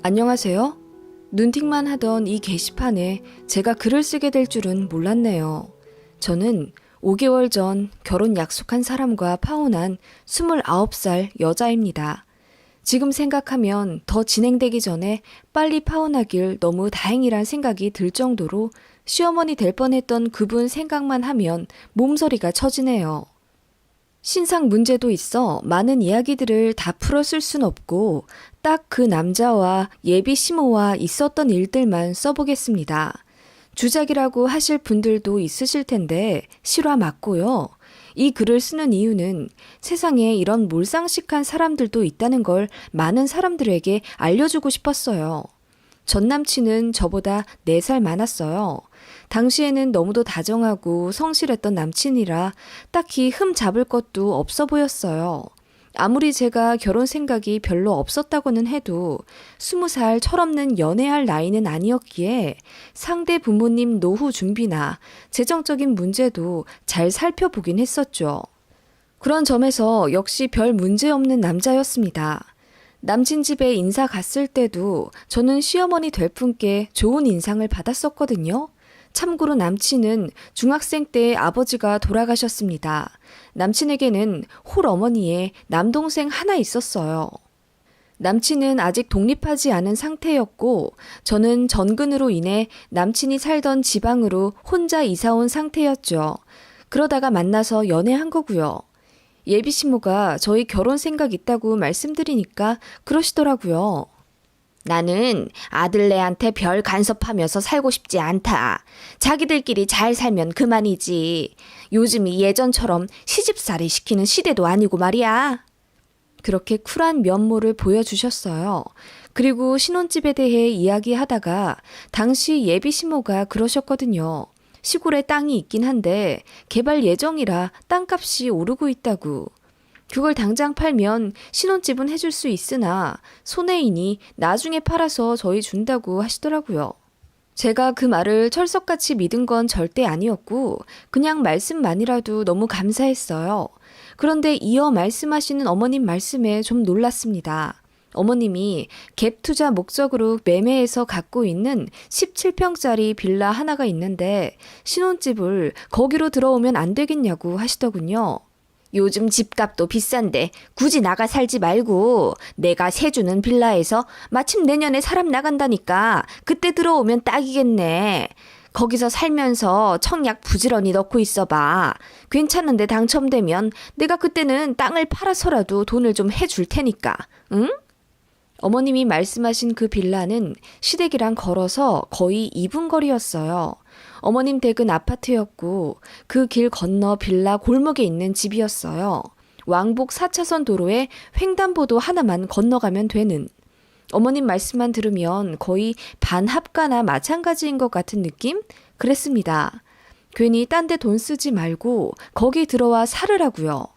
안녕하세요. 눈팅만 하던 이 게시판에 제가 글을 쓰게 될 줄은 몰랐네요. 저는 5개월 전 결혼 약속한 사람과 파혼한 29살 여자입니다. 지금 생각하면 더 진행되기 전에 빨리 파혼하길 너무 다행이란 생각이 들 정도로 시어머니 될 뻔했던 그분 생각만 하면 몸서리가 처지네요. 신상 문제도 있어 많은 이야기들을 다 풀었을 순 없고 딱 그 남자와 예비 시모와 있었던 일들만 써보겠습니다. 주작이라고 하실 분들도 있으실 텐데 실화 맞고요. 이 글을 쓰는 이유는 세상에 이런 몰상식한 사람들도 있다는 걸 많은 사람들에게 알려주고 싶었어요. 전 남친은 저보다 4살 많았어요. 당시에는 너무도 다정하고 성실했던 남친이라 딱히 흠 잡을 것도 없어 보였어요. 아무리 제가 결혼 생각이 별로 없었다고는 해도 20살 철없는 연애할 나이는 아니었기에 상대 부모님 노후 준비나 재정적인 문제도 잘 살펴보긴 했었죠. 그런 점에서 역시 별 문제 없는 남자였습니다. 남친 집에 인사 갔을 때도 저는 시어머니 될 분께 좋은 인상을 받았었거든요. 참고로 남친은 중학생 때 아버지가 돌아가셨습니다. 남친에게는 홀어머니에 남동생 하나 있었어요. 남친은 아직 독립하지 않은 상태였고 저는 전근으로 인해 남친이 살던 지방으로 혼자 이사 온 상태였죠. 그러다가 만나서 연애한 거고요. 예비 시모가 저희 결혼 생각 있다고 말씀드리니까 그러시더라고요. 나는 아들네한테 별 간섭하면서 살고 싶지 않다. 자기들끼리 잘 살면 그만이지. 요즘이 예전처럼 시집살이 시키는 시대도 아니고 말이야. 그렇게 쿨한 면모를 보여주셨어요. 그리고 신혼집에 대해 이야기하다가 당시 예비 시모가 그러셨거든요. 시골에 땅이 있긴 한데 개발 예정이라 땅값이 오르고 있다고. 그걸 당장 팔면 신혼집은 해줄 수 있으나 손해이니 나중에 팔아서 저희 준다고 하시더라고요. 제가 그 말을 철석같이 믿은 건 절대 아니었고 그냥 말씀만이라도 너무 감사했어요. 그런데 이어 말씀하시는 어머님 말씀에 좀 놀랐습니다. 어머님이 갭 투자 목적으로 매매해서 갖고 있는 17평짜리 빌라 하나가 있는데 신혼집을 거기로 들어오면 안 되겠냐고 하시더군요. 요즘 집값도 비싼데 굳이 나가 살지 말고 내가 세주는 빌라에서 마침 내년에 사람 나간다니까 그때 들어오면 딱이겠네. 거기서 살면서 청약 부지런히 넣고 있어봐. 괜찮은데 당첨되면 내가 그때는 땅을 팔아서라도 돈을 좀 해줄 테니까. 응? 어머님이 말씀하신 그 빌라는 시댁이랑 걸어서 거의 2분 거리였어요. 어머님 댁은 아파트였고 그 길 건너 빌라 골목에 있는 집이었어요. 왕복 4차선 도로에 횡단보도 하나만 건너가면 되는. 어머님 말씀만 들으면 거의 반합가나 마찬가지인 것 같은 느낌? 그랬습니다. 괜히 딴 데 돈 쓰지 말고 거기 들어와 살으라고요.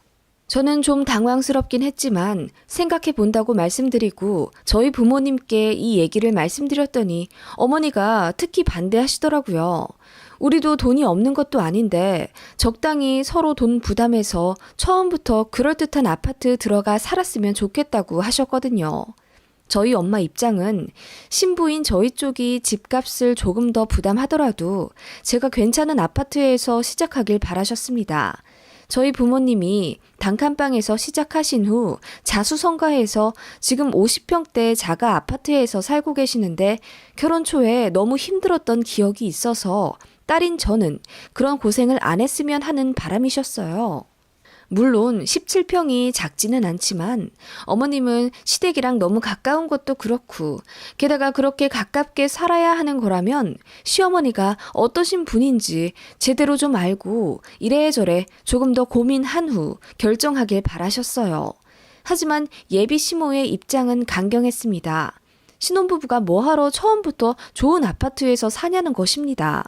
저는 좀 당황스럽긴 했지만 생각해 본다고 말씀드리고 저희 부모님께 이 얘기를 말씀드렸더니 어머니가 특히 반대하시더라고요. 우리도 돈이 없는 것도 아닌데 적당히 서로 돈 부담해서 처음부터 그럴듯한 아파트 들어가 살았으면 좋겠다고 하셨거든요. 저희 엄마 입장은 신부인 저희 쪽이 집값을 조금 더 부담하더라도 제가 괜찮은 아파트에서 시작하길 바라셨습니다. 저희 부모님이 단칸방에서 시작하신 후 자수성가해서 지금 50평대 자가 아파트에서 살고 계시는데 결혼 초에 너무 힘들었던 기억이 있어서 딸인 저는 그런 고생을 안 했으면 하는 바람이셨어요. 물론 17평이 작지는 않지만 어머님은 시댁이랑 너무 가까운 것도 그렇고 게다가 그렇게 가깝게 살아야 하는 거라면 시어머니가 어떠신 분인지 제대로 좀 알고 이래저래 조금 더 고민한 후 결정하길 바라셨어요. 하지만 예비 시모의 입장은 강경했습니다. 신혼부부가 뭐하러 처음부터 좋은 아파트에서 사냐는 것입니다.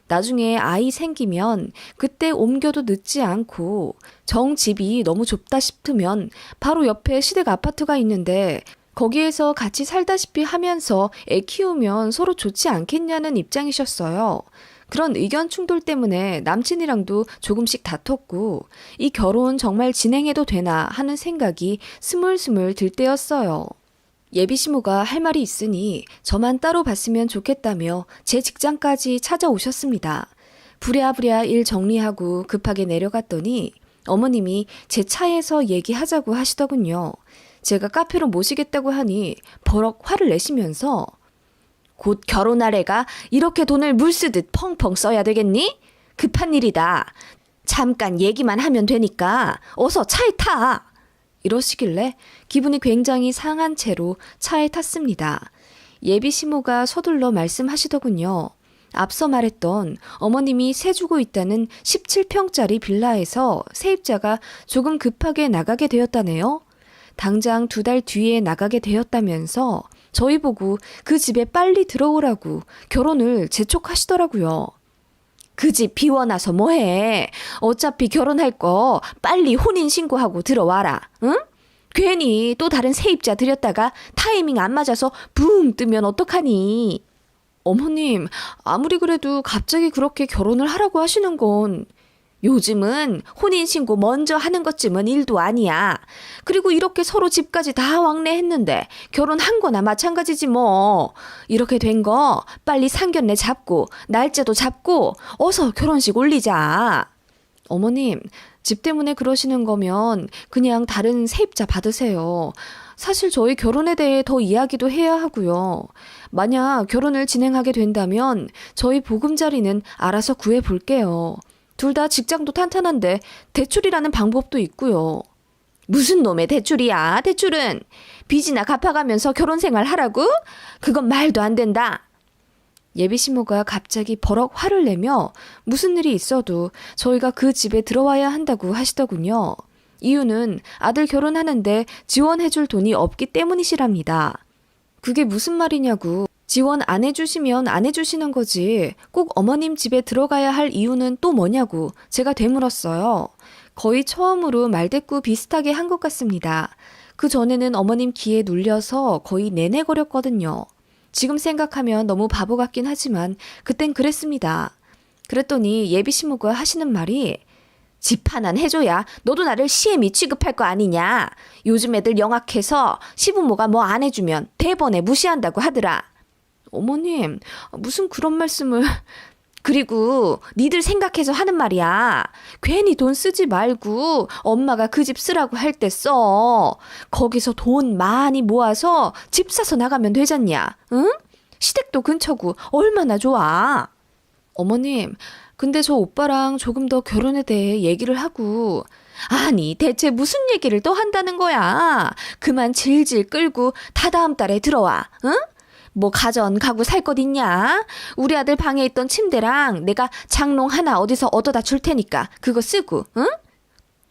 나중에 아이 생기면 그때 옮겨도 늦지 않고 정 집이 너무 좁다 싶으면 바로 옆에 시댁 아파트가 있는데 거기에서 같이 살다시피 하면서 애 키우면 서로 좋지 않겠냐는 입장이셨어요. 그런 의견 충돌 때문에 남친이랑도 조금씩 다퉜고 이 결혼 정말 진행해도 되나 하는 생각이 스물스물 들 때였어요. 예비 시모가 할 말이 있으니 저만 따로 봤으면 좋겠다며 제 직장까지 찾아오셨습니다. 부랴부랴 일 정리하고 급하게 내려갔더니 어머님이 제 차에서 얘기하자고 하시더군요. 제가 카페로 모시겠다고 하니 버럭 화를 내시면서 곧 결혼할 애가 이렇게 돈을 물 쓰듯 펑펑 써야 되겠니? 급한 일이다. 잠깐 얘기만 하면 되니까 어서 차에 타. 이러시길래 기분이 굉장히 상한 채로 차에 탔습니다. 예비 시모가 서둘러 말씀하시더군요. 앞서 말했던 어머님이 세 주고 있다는 17평짜리 빌라에서 세입자가 조금 급하게 나가게 되었다네요. 당장 2달 뒤에 나가게 되었다면서 저희 보고 그 집에 빨리 들어오라고 결혼을 재촉하시더라고요. 그 집 비워놔서 뭐해. 어차피 결혼할 거 빨리 혼인신고하고 들어와라. 응? 괜히 또 다른 세입자 들였다가 타이밍 안 맞아서 붕 뜨면 어떡하니. 어머님, 아무리 그래도 갑자기 그렇게 결혼을 하라고 하시는 건 요즘은 혼인신고 먼저 하는 것쯤은 일도 아니야. 그리고 이렇게 서로 집까지 다 왕래했는데 결혼한 거나 마찬가지지 뭐. 이렇게 된 거 빨리 상견례 잡고 날짜도 잡고 어서 결혼식 올리자. 어머님, 집 때문에 그러시는 거면 그냥 다른 세입자 받으세요. 사실 저희 결혼에 대해 더 이야기도 해야 하고요. 만약 결혼을 진행하게 된다면 저희 보금자리는 알아서 구해볼게요. 둘 다 직장도 탄탄한데 대출이라는 방법도 있고요. 무슨 놈의 대출이야, 대출은. 빚이나 갚아가면서 결혼 생활 하라고? 그건 말도 안 된다. 예비 시모가 갑자기 버럭 화를 내며 무슨 일이 있어도 저희가 그 집에 들어와야 한다고 하시더군요. 이유는 아들 결혼하는데 지원해줄 돈이 없기 때문이시랍니다. 그게 무슨 말이냐고. 지원 안 해주시면 안 해주시는 거지. 꼭 어머님 집에 들어가야 할 이유는 또 뭐냐고 제가 되물었어요. 거의 처음으로 말대꾸 비슷하게 한 것 같습니다. 그 전에는 어머님 기에 눌려서 거의 내내거렸거든요. 지금 생각하면 너무 바보 같긴 하지만 그땐 그랬습니다. 그랬더니 예비 시모가 하시는 말이 집 하나는 해줘야 너도 나를 시애미 취급할 거 아니냐. 요즘 애들 영악해서 시부모가 뭐 안 해주면 대번에 무시한다고 하더라. 어머님, 무슨 그런 말씀을. 그리고 니들 생각해서 하는 말이야. 괜히 돈 쓰지 말고 엄마가 그 집 쓰라고 할 때 써. 거기서 돈 많이 모아서 집 사서 나가면 되잖냐. 응? 시댁도 근처고 얼마나 좋아. 어머님, 근데 저 오빠랑 조금 더 결혼에 대해 얘기를 하고. 아니, 대체 무슨 얘기를 또 한다는 거야. 그만 질질 끌고 다 다음 달에 들어와. 응? 뭐 가전 가구 살 것 있냐? 우리 아들 방에 있던 침대랑 내가 장롱 하나 어디서 얻어다 줄 테니까 그거 쓰고. 응?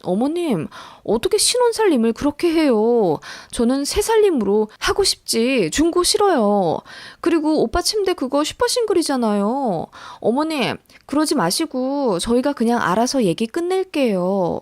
어머님, 어떻게 신혼살림을 그렇게 해요? 저는 새살림으로 하고 싶지 중고 싫어요. 그리고 오빠 침대 그거 슈퍼싱글이잖아요. 어머님, 그러지 마시고 저희가 그냥 알아서 얘기 끝낼게요.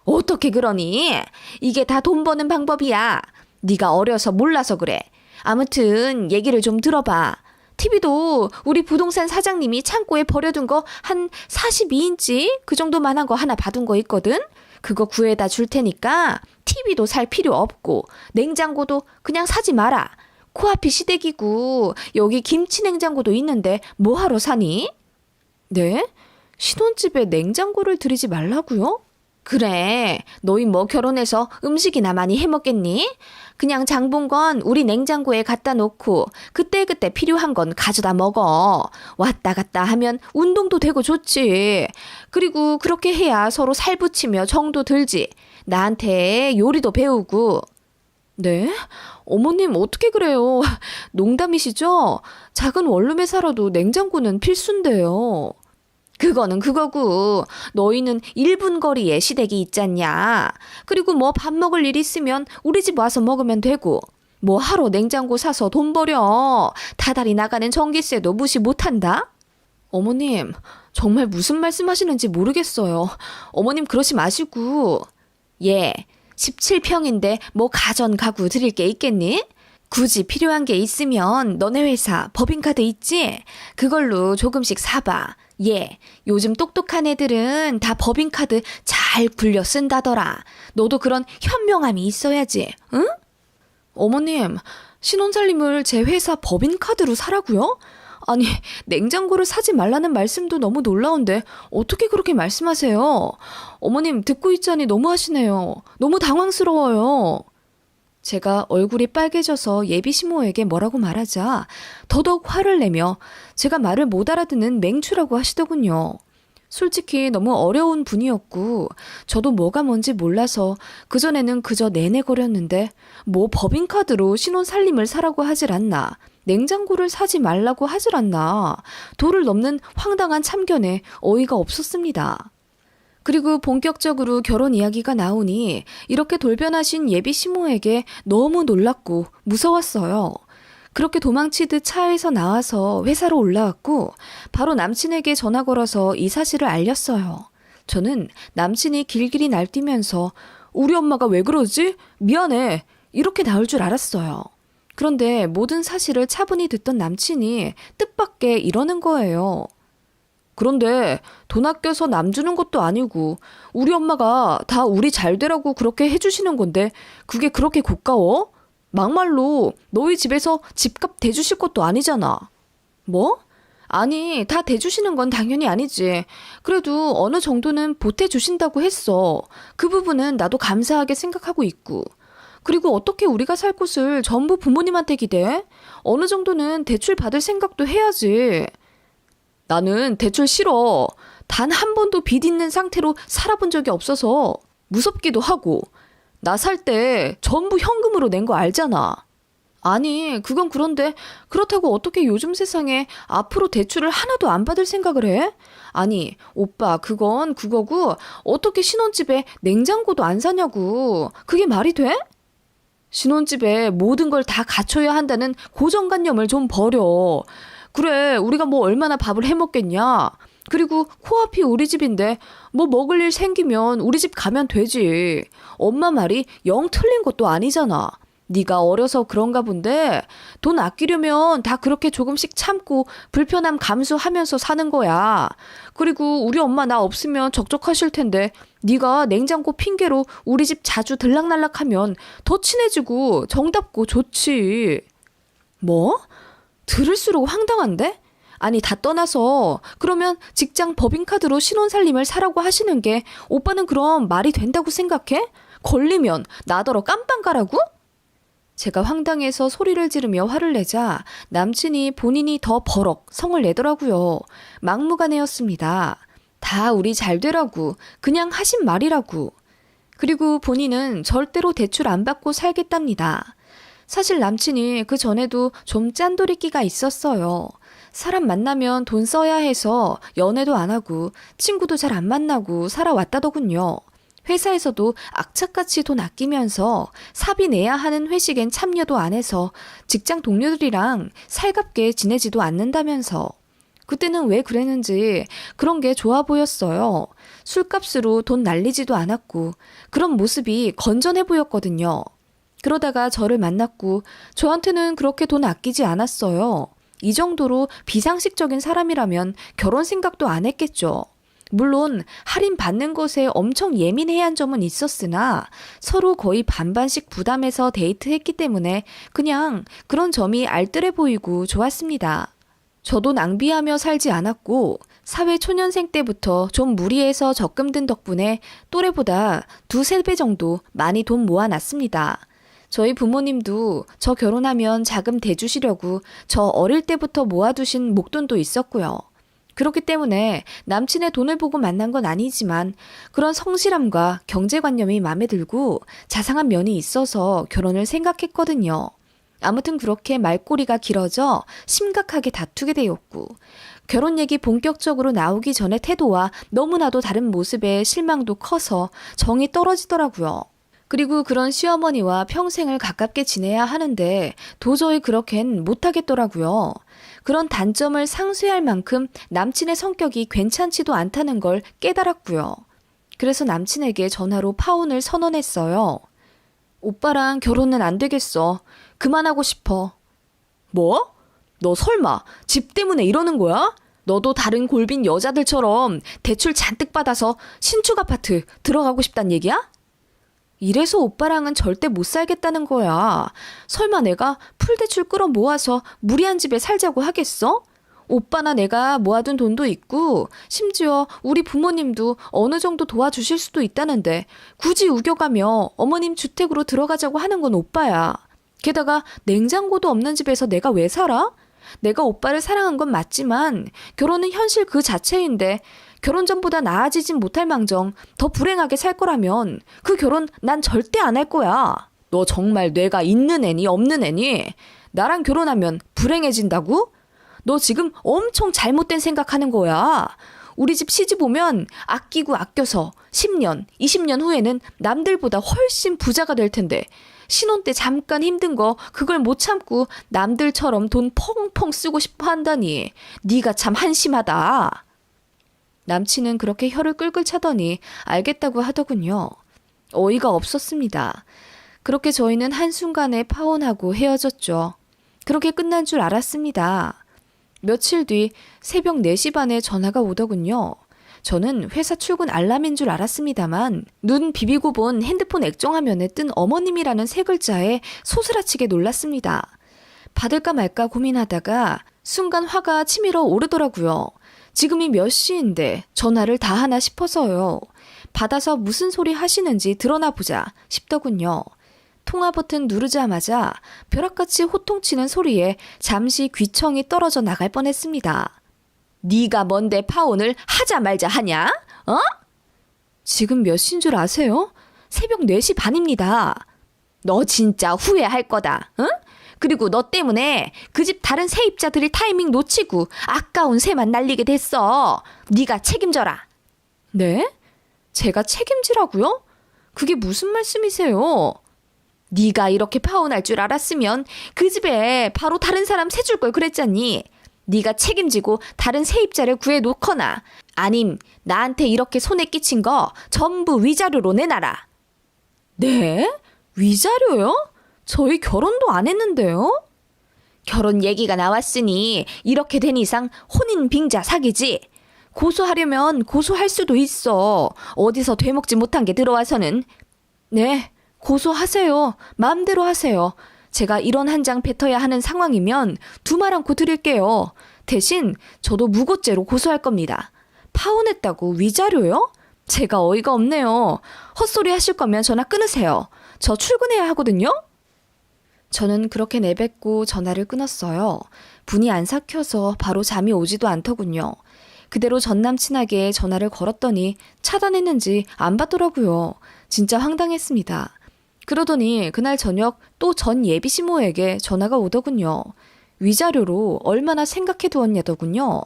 어떻게 그러니? 이게 다 돈 버는 방법이야. 네가 어려서 몰라서 그래. 아무튼 얘기를 좀 들어봐. TV도 우리 부동산 사장님이 창고에 버려둔 거 한 42인치 그 정도만한 거 하나 받은 거 있거든. 그거 구해다 줄 테니까 TV도 살 필요 없고 냉장고도 그냥 사지 마라. 코앞이 시댁이고 여기 김치 냉장고도 있는데 뭐하러 사니? 네? 신혼집에 냉장고를 들이지 말라고요? 그래, 너희 뭐 결혼해서 음식이나 많이 해먹겠니? 그냥 장 본 건 우리 냉장고에 갖다 놓고 그때그때 필요한 건 가져다 먹어. 왔다 갔다 하면 운동도 되고 좋지. 그리고 그렇게 해야 서로 살 붙이며 정도 들지. 나한테 요리도 배우고. 네? 어머님 어떻게 그래요? 농담이시죠? 작은 원룸에 살아도 냉장고는 필수인데요. 그거는 그거고 너희는 1분 거리에 시댁이 있잖냐. 그리고 뭐 밥 먹을 일 있으면 우리 집 와서 먹으면 되고 뭐 하러 냉장고 사서 돈 버려. 다달이 나가는 전기세도 무시 못한다. 어머님, 정말 무슨 말씀하시는지 모르겠어요. 어머님 그러지 마시고. 예, 17평인데 뭐 가전 가구 드릴 게 있겠니? 굳이 필요한 게 있으면 너네 회사 법인카드 있지? 그걸로 조금씩 사봐. 예, 요즘 똑똑한 애들은 다 법인카드 잘 굴려 쓴다더라. 너도 그런 현명함이 있어야지, 응? 어머님, 신혼살림을 제 회사 법인카드로 사라고요? 아니, 냉장고를 사지 말라는 말씀도 너무 놀라운데 어떻게 그렇게 말씀하세요? 어머님 듣고 있자니 너무하시네요. 너무 당황스러워요. 제가 얼굴이 빨개져서 예비 시모에게 뭐라고 말하자 더더욱 화를 내며 제가 말을 못 알아듣는 맹추라고 하시더군요. 솔직히 너무 어려운 분이었고 저도 뭐가 뭔지 몰라서 그전에는 그저 내내거렸는데 뭐 법인카드로 신혼살림을 사라고 하질 않나, 냉장고를 사지 말라고 하질 않나, 도를 넘는 황당한 참견에 어이가 없었습니다. 그리고 본격적으로 결혼 이야기가 나오니 이렇게 돌변하신 예비 시모에게 너무 놀랐고 무서웠어요. 그렇게 도망치듯 차에서 나와서 회사로 올라왔고 바로 남친에게 전화 걸어서 이 사실을 알렸어요. 저는 남친이 길길이 날뛰면서 우리 엄마가 왜 그러지? 미안해. 이렇게 나올 줄 알았어요. 그런데 모든 사실을 차분히 듣던 남친이 뜻밖의 이러는 거예요. 그런데 돈 아껴서 남 주는 것도 아니고 우리 엄마가 다 우리 잘 되라고 그렇게 해주시는 건데 그게 그렇게 고가워? 막말로 너희 집에서 집값 대주실 것도 아니잖아. 뭐? 아니, 다 대주시는 건 당연히 아니지. 그래도 어느 정도는 보태주신다고 했어. 그 부분은 나도 감사하게 생각하고 있고. 그리고 어떻게 우리가 살 곳을 전부 부모님한테 기대? 어느 정도는 대출 받을 생각도 해야지. 나는 대출 싫어. 단 한 번도 빚 있는 상태로 살아본 적이 없어서 무섭기도 하고. 나 살 때 전부 현금으로 낸 거 알잖아. 아니, 그건 그런데 그렇다고 어떻게 요즘 세상에 앞으로 대출을 하나도 안 받을 생각을 해? 아니, 오빠, 그건 그거고 어떻게 신혼집에 냉장고도 안 사냐고. 그게 말이 돼? 신혼집에 모든 걸 다 갖춰야 한다는 고정관념을 좀 버려. 그래, 우리가 뭐 얼마나 밥을 해 먹겠냐. 그리고 코앞이 우리 집인데 뭐 먹을 일 생기면 우리 집 가면 되지. 엄마 말이 영 틀린 것도 아니잖아. 네가 어려서 그런가 본데 돈 아끼려면 다 그렇게 조금씩 참고 불편함 감수하면서 사는 거야. 그리고 우리 엄마 나 없으면 적적하실 텐데 네가 냉장고 핑계로 우리 집 자주 들락날락하면 더 친해지고 정답고 좋지. 뭐? 들을수록 황당한데? 아니, 다 떠나서 그러면 직장 법인카드로 신혼살림을 사라고 하시는 게 오빠는 그럼 말이 된다고 생각해? 걸리면 나더러 깜빵 가라고? 제가 황당해서 소리를 지르며 화를 내자 남친이 본인이 더 버럭 성을 내더라고요. 막무가내였습니다. 다 우리 잘 되라고, 그냥 하신 말이라고. 그리고 본인은 절대로 대출 안 받고 살겠답니다. 사실 남친이 그 전에도 좀 짠돌이끼가 있었어요. 사람 만나면 돈 써야 해서 연애도 안 하고 친구도 잘 안 만나고 살아왔다더군요. 회사에서도 악착같이 돈 아끼면서 사비 내야 하는 회식엔 참여도 안 해서 직장 동료들이랑 살갑게 지내지도 않는다면서. 그때는 왜 그랬는지 그런 게 좋아 보였어요. 술값으로 돈 날리지도 않았고 그런 모습이 건전해 보였거든요. 그러다가 저를 만났고 저한테는 그렇게 돈 아끼지 않았어요. 이 정도로 비상식적인 사람이라면 결혼 생각도 안 했겠죠. 물론 할인 받는 것에 엄청 예민해야 한 점은 있었으나 서로 거의 반반씩 부담해서 데이트했기 때문에 그냥 그런 점이 알뜰해 보이고 좋았습니다. 저도 낭비하며 살지 않았고 사회 초년생 때부터 좀 무리해서 적금 든 덕분에 또래보다 두세 배 정도 많이 돈 모아놨습니다. 저희 부모님도 저 결혼하면 자금 대주시려고 저 어릴 때부터 모아두신 목돈도 있었고요. 그렇기 때문에 남친의 돈을 보고 만난 건 아니지만 그런 성실함과 경제관념이 마음에 들고 자상한 면이 있어서 결혼을 생각했거든요. 아무튼 그렇게 말꼬리가 길어져 심각하게 다투게 되었고 결혼 얘기 본격적으로 나오기 전의 태도와 너무나도 다른 모습에 실망도 커서 정이 떨어지더라고요. 그리고 그런 시어머니와 평생을 가깝게 지내야 하는데 도저히 그렇게는 못하겠더라고요. 그런 단점을 상쇄할 만큼 남친의 성격이 괜찮지도 않다는 걸 깨달았고요. 그래서 남친에게 전화로 파혼을 선언했어요. 오빠랑 결혼은 안 되겠어. 그만하고 싶어. 뭐? 너 설마 집 때문에 이러는 거야? 너도 다른 골빈 여자들처럼 대출 잔뜩 받아서 신축 아파트 들어가고 싶단 얘기야? 이래서 오빠랑은 절대 못 살겠다는 거야. 설마 내가 풀대출 끌어 모아서 무리한 집에 살자고 하겠어? 오빠나 내가 모아둔 돈도 있고 심지어 우리 부모님도 어느 정도 도와주실 수도 있다는데 굳이 우겨가며 어머님 주택으로 들어가자고 하는 건 오빠야. 게다가 냉장고도 없는 집에서 내가 왜 살아? 내가 오빠를 사랑한 건 맞지만 결혼은 현실 그 자체인데 결혼 전보다 나아지진 못할 망정 더 불행하게 살 거라면 그 결혼 난 절대 안 할 거야. 너 정말 뇌가 있는 애니 없는 애니? 나랑 결혼하면 불행해진다고? 너 지금 엄청 잘못된 생각하는 거야. 우리 집 시집 오면 아끼고 아껴서 10년, 20년 후에는 남들보다 훨씬 부자가 될 텐데 신혼 때 잠깐 힘든 거 그걸 못 참고 남들처럼 돈 펑펑 쓰고 싶어 한다니. 네가 참 한심하다. 남친은 그렇게 혀를 끌끌 차더니 알겠다고 하더군요. 어이가 없었습니다. 그렇게 저희는 한순간에 파혼하고 헤어졌죠. 그렇게 끝난 줄 알았습니다. 며칠 뒤 새벽 4시 반에 전화가 오더군요. 저는 회사 출근 알람인 줄 알았습니다만 눈 비비고 본 핸드폰 액정화면에 뜬 어머님이라는 세 글자에 소스라치게 놀랐습니다. 받을까 말까 고민하다가 순간 화가 치밀어 오르더라고요. 지금이 몇 시인데 전화를 다 하나 싶어서요. 받아서 무슨 소리 하시는지 드러나 보자 싶더군요. 통화 버튼 누르자마자 벼락같이 호통치는 소리에 잠시 귀청이 떨어져 나갈 뻔했습니다. 네가 뭔데 파혼을 하자 말자 하냐? 어? 지금 몇 시인 줄 아세요? 새벽 4시 반입니다. 너 진짜 후회할 거다. 응? 그리고 너 때문에 그 집 다른 세입자들이 타이밍 놓치고 아까운 새만 날리게 됐어. 네가 책임져라. 네? 제가 책임지라고요? 그게 무슨 말씀이세요? 네가 이렇게 파혼할 줄 알았으면 그 집에 바로 다른 사람 세줄 걸 그랬잖니. 네가 책임지고 다른 세입자를 구해놓거나 아님 나한테 이렇게 손에 끼친 거 전부 위자료로 내놔라. 네? 위자료요? 저희 결혼도 안 했는데요? 결혼 얘기가 나왔으니 이렇게 된 이상 혼인 빙자 사기지. 고소하려면 고소할 수도 있어. 어디서 되먹지 못한 게 들어와서는. 네, 고소하세요. 마음대로 하세요. 제가 이런 한 장 뱉어야 하는 상황이면 두 말 않고 드릴게요. 대신 저도 무고죄로 고소할 겁니다. 파혼했다고 위자료요? 제가 어이가 없네요. 헛소리 하실 거면 전화 끊으세요. 저 출근해야 하거든요. 저는 그렇게 내뱉고 전화를 끊었어요. 분이 안 삭혀서 바로 잠이 오지도 않더군요. 그대로 전 남친에게 전화를 걸었더니 차단했는지 안 받더라고요. 진짜 황당했습니다. 그러더니 그날 저녁 또 전 예비시모에게 전화가 오더군요. 위자료로 얼마나 생각해 두었냐더군요.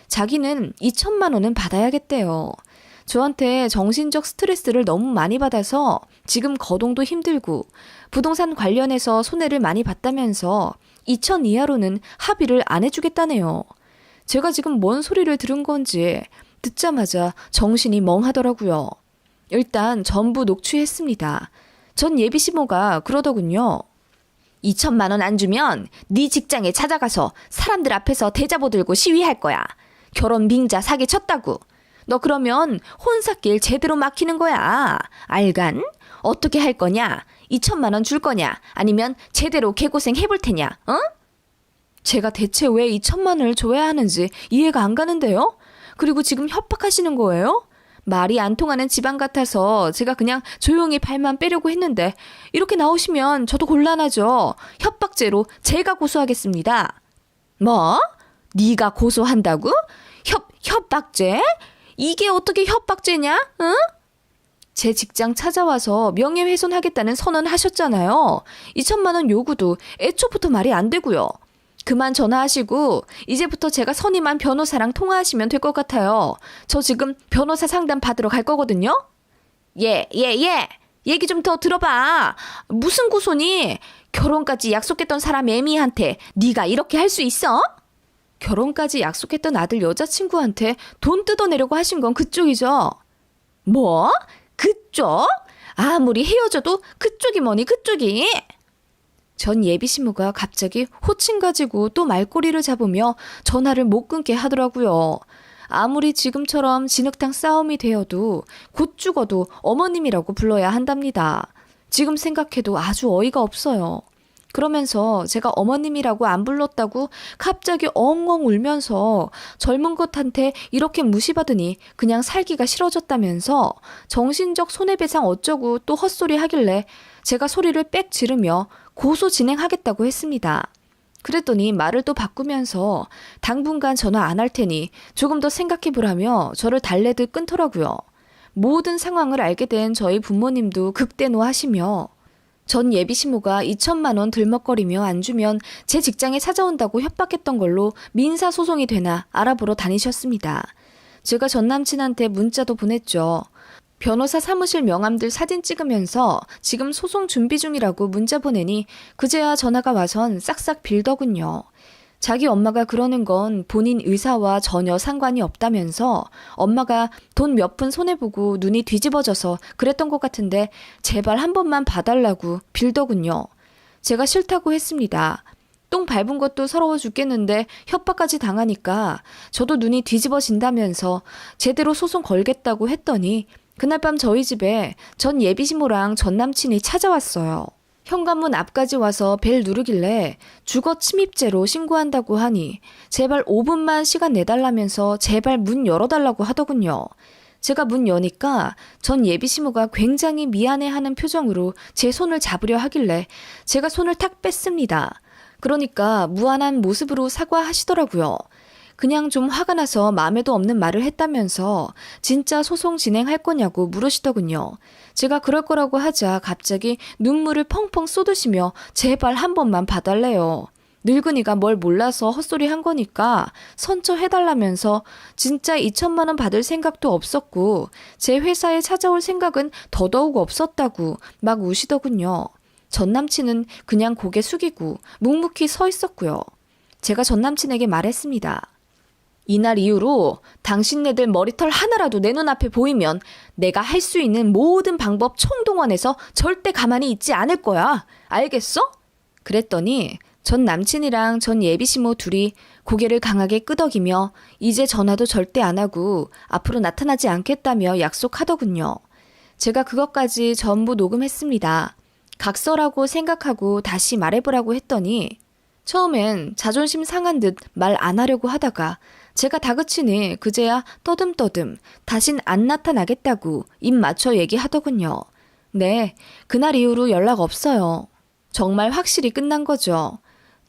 자기는 2천만 원은 받아야겠대요. 저한테 정신적 스트레스를 너무 많이 받아서 지금 거동도 힘들고 부동산 관련해서 손해를 많이 봤다면서 2천 이하로는 합의를 안 해주겠다네요. 제가 지금 뭔 소리를 들은 건지 듣자마자 정신이 멍하더라고요. 일단 전부 녹취했습니다. 전 예비시모가 그러더군요. 2천만 원 안 주면 네 직장에 찾아가서 사람들 앞에서 대자보 들고 시위할 거야. 결혼 빙자 사기 쳤다고. 너 그러면 혼사길 제대로 막히는 거야. 알간? 어떻게 할 거냐? 2천만 원 줄 거냐? 아니면 제대로 개고생 해볼 테냐? 어? 제가 대체 왜 2천만 원을 줘야 하는지 이해가 안 가는데요? 그리고 지금 협박하시는 거예요? 말이 안 통하는 집안 같아서 제가 그냥 조용히 발만 빼려고 했는데 이렇게 나오시면 저도 곤란하죠. 협박죄로 제가 고소하겠습니다. 뭐? 네가 고소한다고? 협박죄? 이게 어떻게 협박죄냐? 응? 제 직장 찾아와서 명예훼손하겠다는 선언하셨잖아요. 2천만 원 요구도 애초부터 말이 안 되고요. 그만 전화하시고 이제부터 제가 선임한 변호사랑 통화하시면 될 것 같아요. 저 지금 변호사 상담 받으러 갈 거거든요. 예. 얘기 좀 더 들어봐. 무슨 고소니? 결혼까지 약속했던 사람 애미한테 네가 이렇게 할 수 있어? 결혼까지 약속했던 아들 여자친구한테 돈 뜯어내려고 하신 건 그쪽이죠. 뭐? 그쪽? 아무리 헤어져도 그쪽이 뭐니 그쪽이? 전 예비시모가 갑자기 호칭 가지고 또 말꼬리를 잡으며 전화를 못 끊게 하더라고요. 아무리 지금처럼 진흙탕 싸움이 되어도 곧 죽어도 어머님이라고 불러야 한답니다. 지금 생각해도 아주 어이가 없어요. 그러면서 제가 어머님이라고 안 불렀다고 갑자기 엉엉 울면서 젊은 것한테 이렇게 무시받으니 그냥 살기가 싫어졌다면서 정신적 손해배상 어쩌고 또 헛소리 하길래 제가 소리를 빽 지르며 고소 진행하겠다고 했습니다. 그랬더니 말을 또 바꾸면서 당분간 전화 안 할 테니 조금 더 생각해 보라며 저를 달래듯 끊더라고요. 모든 상황을 알게 된 저희 부모님도 극대노하시며 전 예비 시모가 2천만 원 들먹거리며 안 주면 제 직장에 찾아온다고 협박했던 걸로 민사소송이 되나 알아보러 다니셨습니다. 제가 전 남친한테 문자도 보냈죠. 변호사 사무실 명함들 사진 찍으면서 지금 소송 준비 중이라고 문자 보내니 그제야 전화가 와선 싹싹 빌더군요. 자기 엄마가 그러는 건 본인 의사와 전혀 상관이 없다면서 엄마가 돈 몇 푼 손해보고 눈이 뒤집어져서 그랬던 것 같은데 제발 한 번만 봐달라고 빌더군요. 제가 싫다고 했습니다. 똥 밟은 것도 서러워 죽겠는데 협박까지 당하니까 저도 눈이 뒤집어진다면서 제대로 소송 걸겠다고 했더니 그날 밤 저희 집에 전 예비시모랑 전 남친이 찾아왔어요. 현관문 앞까지 와서 벨 누르길래 주거 침입죄로 신고한다고 하니 제발 5분만 시간 내달라면서 제발 문 열어달라고 하더군요. 제가 문 여니까 전 예비시모가 굉장히 미안해하는 표정으로 제 손을 잡으려 하길래 제가 손을 탁 뺐습니다. 그러니까 무안한 모습으로 사과하시더라고요. 그냥 좀 화가 나서 마음에도 없는 말을 했다면서 진짜 소송 진행할 거냐고 물으시더군요. 제가 그럴 거라고 하자 갑자기 눈물을 펑펑 쏟으시며 제발 한 번만 봐달래요. 늙은이가 뭘 몰라서 헛소리 한 거니까 선처해달라면서 진짜 2천만 원 받을 생각도 없었고 제 회사에 찾아올 생각은 더더욱 없었다고 막 우시더군요. 전 남친은 그냥 고개 숙이고 묵묵히 서 있었고요. 제가 전 남친에게 말했습니다. 이날 이후로 당신네들 머리털 하나라도 내 눈앞에 보이면 내가 할 수 있는 모든 방법 총동원해서 절대 가만히 있지 않을 거야. 알겠어? 그랬더니 전 남친이랑 전 예비시모 둘이 고개를 강하게 끄덕이며 이제 전화도 절대 안 하고 앞으로 나타나지 않겠다며 약속하더군요. 제가 그것까지 전부 녹음했습니다. 각서라고 생각하고 다시 말해보라고 했더니 처음엔 자존심 상한 듯 말 안 하려고 하다가 제가 다그치니 그제야 떠듬떠듬 다신 안 나타나겠다고 입 맞춰 얘기하더군요. 네, 그날 이후로 연락 없어요. 정말 확실히 끝난 거죠.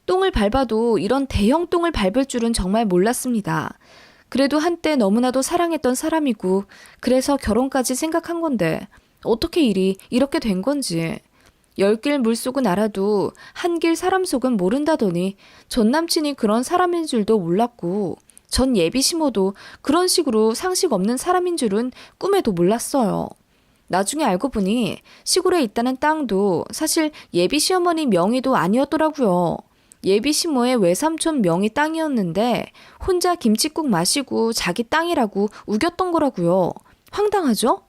똥을 밟아도 이런 대형 똥을 밟을 줄은 정말 몰랐습니다. 그래도 한때 너무나도 사랑했던 사람이고 그래서 결혼까지 생각한 건데 어떻게 일이 이렇게 된 건지. 10길 물속은 알아도 한 길 사람 속은 모른다더니 전 남친이 그런 사람인 줄도 몰랐고 전 예비시모도 그런 식으로 상식 없는 사람인 줄은 꿈에도 몰랐어요. 나중에 알고 보니 시골에 있다는 땅도 사실 예비시어머니 명의도 아니었더라고요. 예비시모의 외삼촌 명의 땅이었는데 혼자 김칫국 마시고 자기 땅이라고 우겼던 거라고요. 황당하죠?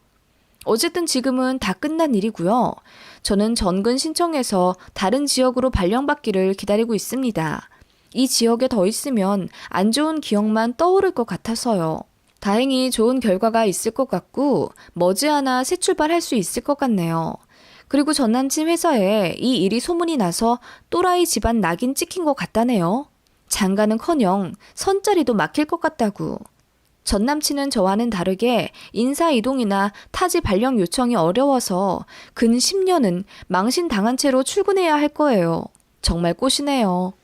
어쨌든 지금은 다 끝난 일이고요. 저는 전근 신청해서 다른 지역으로 발령받기를 기다리고 있습니다. 이 지역에 더 있으면 안 좋은 기억만 떠오를 것 같아서요. 다행히 좋은 결과가 있을 것 같고 머지않아 새 출발할 수 있을 것 같네요. 그리고 전 남친 회사에 이 일이 소문이 나서 또라이 집안 낙인 찍힌 것 같다네요. 장가는커녕 선자리도 막힐 것 같다고. 전 남친은 저와는 다르게 인사이동이나 타지 발령 요청이 어려워서 근 10년은 망신당한 채로 출근해야 할 거예요. 정말 꼬시네요.